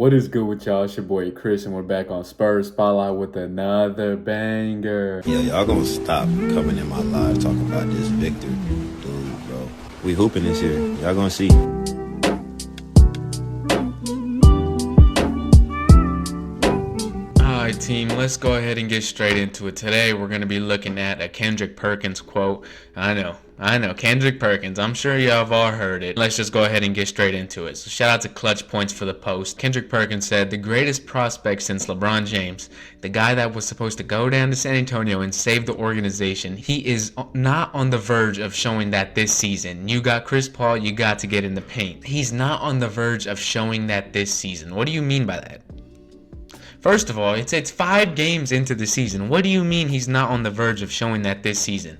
What is good with y'all? It's your boy Chris, and we're back on Spurs Spotlight with another banger. Yeah, y'all gonna stop coming in my live talking about this Victor dude, bro. We hooping this year. Y'all gonna see. Alright team, let's go ahead and get straight into it. Today we're going to be looking at a Kendrick Perkins quote. I know, Kendrick Perkins. I'm sure y'all have all heard it. Let's just go ahead and get straight into it. So shout out to Clutch Points for the post. Kendrick Perkins said, "The greatest prospect since LeBron James, the guy that was supposed to go down to San Antonio and save the organization, he is not on the verge of showing that this season. You got Chris Paul, you got to get in the paint. He's not on the verge of showing that this season." What do you mean by that? First of all, it's 5 games into the season. What do you mean he's not on the verge of showing that this season?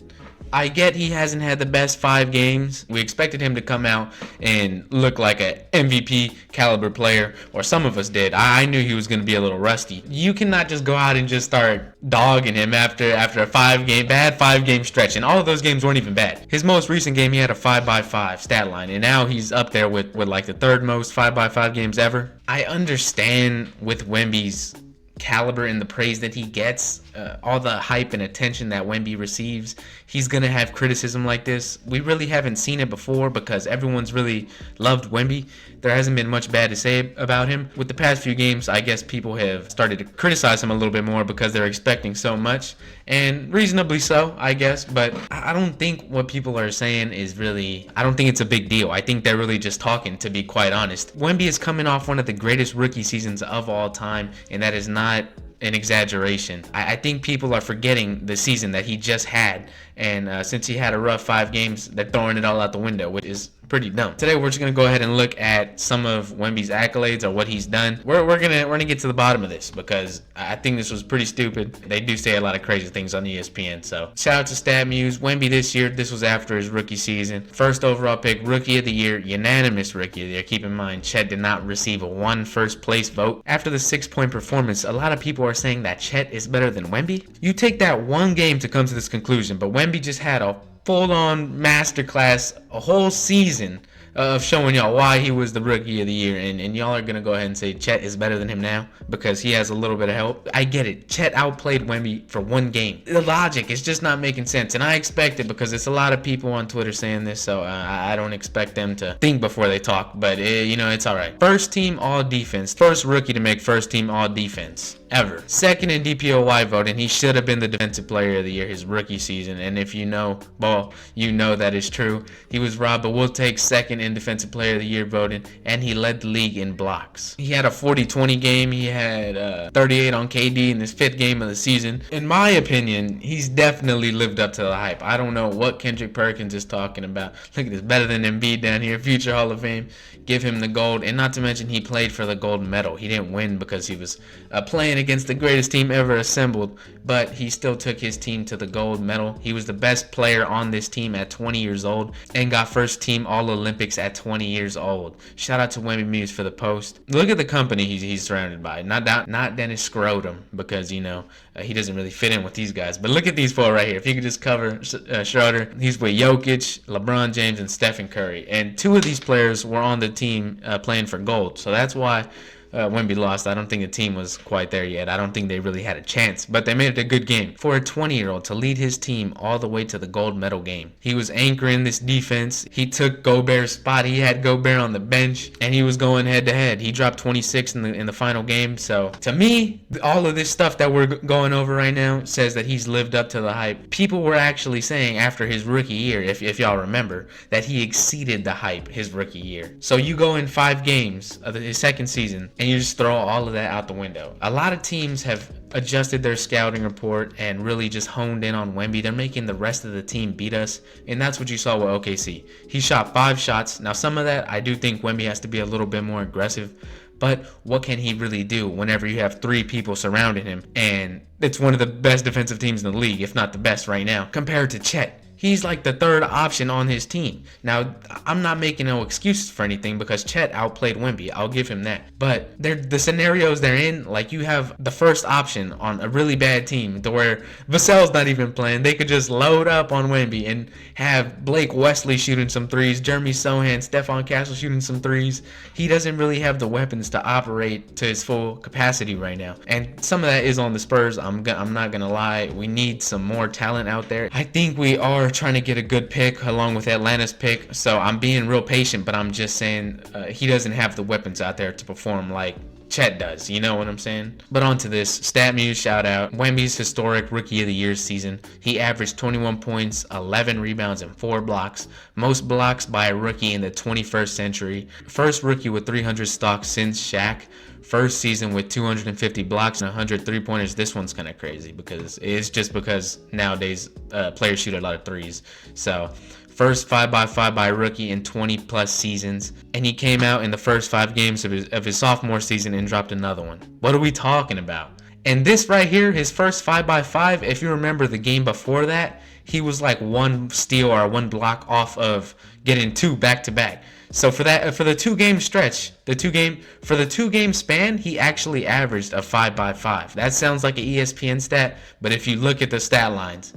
I get he hasn't had the best 5 games. We expected him to come out and look like an MVP caliber player, or some of us did. I knew he was going to be a little rusty. You cannot just go out and just start dogging him after a bad 5 game stretch, and all of those games weren't even bad. His most recent game, he had a 5x5 stat line, and now he's up there with like the 3rd most 5x5 games ever. I understand with Wemby's caliber and the praise that he gets, all the hype and attention that Wemby receives, he's gonna have criticism like this. We really haven't seen it before because everyone's really loved Wemby. There hasn't been much bad to say about him. With the past few games, I guess people have started to criticize him a little bit more because they're expecting so much, and reasonably so, I guess. But I don't think what people are saying is really, I don't think it's a big deal. I think they're really just talking, to be quite honest. Wemby is coming off one of the greatest rookie seasons of all time, and that is not an exaggeration. I think people are forgetting the season that he just had, and since he had a rough 5 games, they're throwing it all out the window, which is pretty dumb. Today we're just gonna go ahead and look at some of Wemby's accolades, or what he's done. We're gonna get to the bottom of this because I think this was pretty stupid. They do say a lot of crazy things on ESPN. So shout out to StatMuse. Wemby this year, this was after his rookie season. First overall pick, rookie of the year, unanimous rookie of the year. Keep in mind, Chet did not receive a first place vote. After the 6-point performance, a lot of people are saying that Chet is better than Wemby. You take that one game to come to this conclusion, but Wemby just had a full-on masterclass, a whole season of showing y'all why he was the rookie of the year, and y'all are gonna go ahead and say Chet is better than him now because he has a little bit of help. I get it. Chet outplayed Wemby for 1 game. The logic is just not making sense, and I expect it because it's a lot of people on Twitter saying this, so I don't expect them to think before they talk, but it's alright. First team all defense. First rookie to make first team all defense ever. Second in DPOY voting. He should have been the defensive player of the year his rookie season, and if you know ball, you know that is true. He was robbed, but we'll take second in defensive player of the year voting, and he led the league in blocks. He had a 40-20 game. He had 38 on KD in his 5th game of the season. In my opinion, he's definitely lived up to the hype. I don't know what Kendrick Perkins is talking about. Look at this, better than Embiid down here, future Hall of Fame. Give him the gold, and not to mention he played for the gold medal. He didn't win because he was playing against the greatest team ever assembled, but he still took his team to the gold medal. He was the best player on this team at 20 years old and got first team All-Olympics at 20 years old. Shout out to Wemby Muse for the post. Look at the company he's surrounded by. Not Dennis Scrotum, because he doesn't really fit in with these guys. But look at these 4 right here. If you could just cover Schroeder, he's with Jokic, LeBron James, and Stephen Curry. And 2 of these players were on the team playing for gold. So that's why Wemby lost. I don't think the team was quite there yet. I don't think they really had a chance, but they made it a good game. For a 20-year-old to lead his team all the way to the gold medal game. He was anchoring this defense. He took Gobert's spot. He had Gobert on the bench, and he was going head-to-head. He dropped 26 in the final game. So, to me, all of this stuff that we're going over right now says that he's lived up to the hype. People were actually saying after his rookie year, if y'all remember, that he exceeded the hype his rookie year. So you go in 5 games of his 2nd season, and you just throw all of that out the window. A lot of teams have adjusted their scouting report and really just honed in on Wemby. They're making the rest of the team beat us, and that's what you saw with OKC. He shot 5 shots. Now, some of that, I do think Wemby has to be a little bit more aggressive, but what can he really do whenever you have 3 people surrounding him, and it's one of the best defensive teams in the league, if not the best right now, compared to Chet? He's like the third option on his team. Now, I'm not making no excuses for anything because Chet outplayed Wemby. I'll give him that. But the scenarios they're in, like you have the first option on a really bad team to where Vassell's not even playing. They could just load up on Wemby and have Blake Wesley shooting some threes, Jeremy Sohan, Stephon Castle shooting some threes. He doesn't really have the weapons to operate to his full capacity right now. And some of that is on the Spurs. I'm not going to lie. We need some more talent out there. I think we are trying to get a good pick along with Atlanta's pick, so I'm being real patient, but I'm just saying he doesn't have the weapons out there to perform like Chet does, you know what I'm saying? But on to this, StatMuse shout out, Wemby's historic Rookie of the Year season. He averaged 21 points, 11 rebounds, and 4 blocks. Most blocks by a rookie in the 21st century. First rookie with 300 stocks since Shaq. First season with 250 blocks and 100 3-pointers. This one's kind of crazy because it's just because nowadays players shoot a lot of threes. So first 5x5 by a rookie in 20 plus seasons, and he came out in the first 5 games of his sophomore season and dropped another one. What are we talking about? And this right here, his first 5x5, if you remember the game before that, he was like 1 steal or 1 block off of getting 2 back to back. So for the 2-game stretch, for the 2-game span, he actually averaged a 5x5. That sounds like an ESPN stat, but if you look at the stat lines,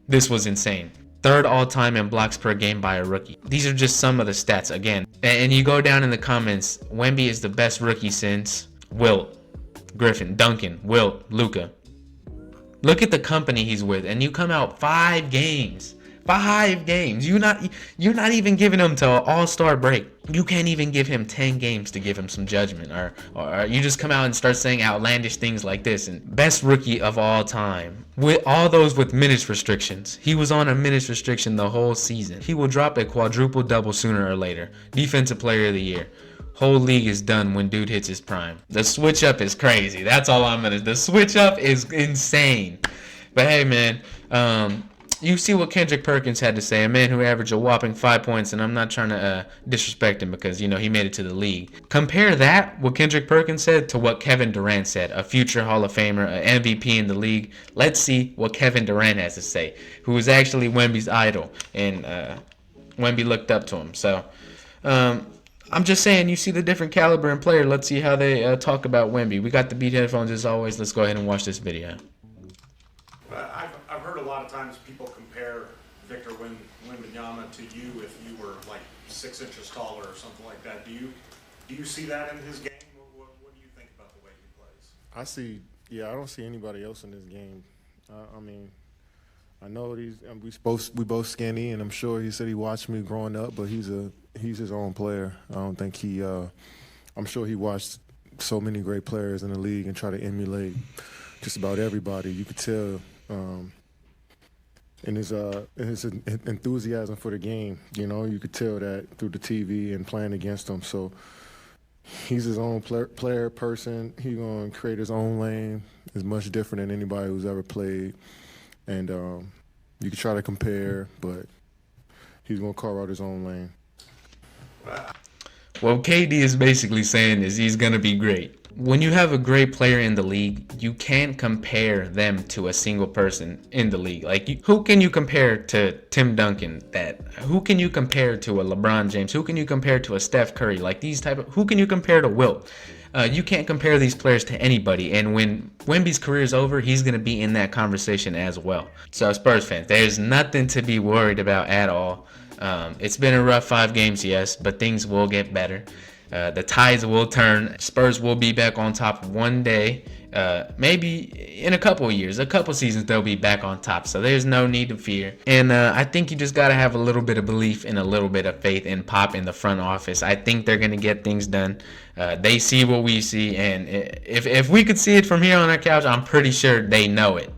this was insane. Third all-time in blocks per game by a rookie. These are just some of the stats again. And you go down in the comments, Wemby is the best rookie since Wilt, Griffin, Duncan, Wilt, Luka. Look at the company he's with, and you come out 5 games. 5 games. You're not even giving him to an all-star break. You can't even give him 10 games to give him some judgment, or you just come out and start saying outlandish things like this. And best rookie of all time, with all those with minutes restrictions. He was on a minutes restriction the whole season. He will drop a quadruple double sooner or later. Defensive player of the year. Whole league is done when dude hits his prime. The switch up is crazy. That's all the switch up is insane. But hey, man, you see what Kendrick Perkins had to say, a man who averaged a whopping 5 points, and I'm not trying to disrespect him because, you know, he made it to the league. Compare that, what Kendrick Perkins said, to what Kevin Durant said, a future Hall of Famer, an MVP in the league. Let's see what Kevin Durant has to say, who is actually Wemby's idol, and Wemby looked up to him. So, I'm just saying, you see the different caliber and player. Let's see how they talk about Wemby. We got the beat headphones as always. Let's go ahead and watch this video. I've heard a lot of times people compare Victor Wembanyama to you if you were like 6 inches taller or something like that. Do you see that in his game? What do you think about the way he plays? I don't see anybody else in this game. I mean, I know we both skinny, and I'm sure he said he watched me growing up, but he's his own player. I don't think I'm sure he watched so many great players in the league and try to emulate just about everybody. You could tell in his enthusiasm for the game. You know, you could tell that through the TV and playing against him. So he's his own player, person. He's going to create his own lane. Is much different than anybody who's ever played. And you could try to compare, but he's going to carve out his own lane. What KD is basically saying is he's going to be great. When you have a great player in the league, you can't compare them to a single person in the league. Like, who can you compare to Tim Duncan? Who can you compare to a LeBron James? Who can you compare to a Steph Curry? Like, who can you compare to Wilt? You can't compare these players to anybody. And when Wemby's career is over, he's going to be in that conversation as well. So, Spurs fans, there's nothing to be worried about at all. It's been a rough 5 games, yes, but things will get better. The tides will turn. Spurs will be back on top one day. Maybe in a couple of years, a couple seasons, they'll be back on top. So there's no need to fear. And I think you just got to have a little bit of belief and a little bit of faith in Pop in the front office. I think they're going to get things done. They see what we see. And if we could see it from here on our couch, I'm pretty sure they know it.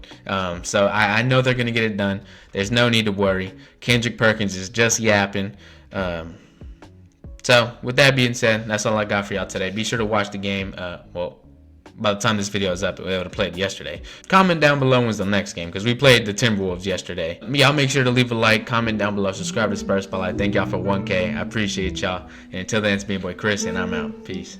So I know they're going to get it done. There's no need to worry. Kendrick Perkins is just yapping. So, with that being said, that's all I got for y'all today. Be sure to watch the game. By the time this video is up, we would have played yesterday. Comment down below when's the next game, because we played the Timberwolves yesterday. Y'all make sure to leave a like, comment down below, subscribe to Spurs Spotlight. Thank y'all for 1K. I appreciate y'all. And until then, it's me, boy Chris, and I'm out. Peace.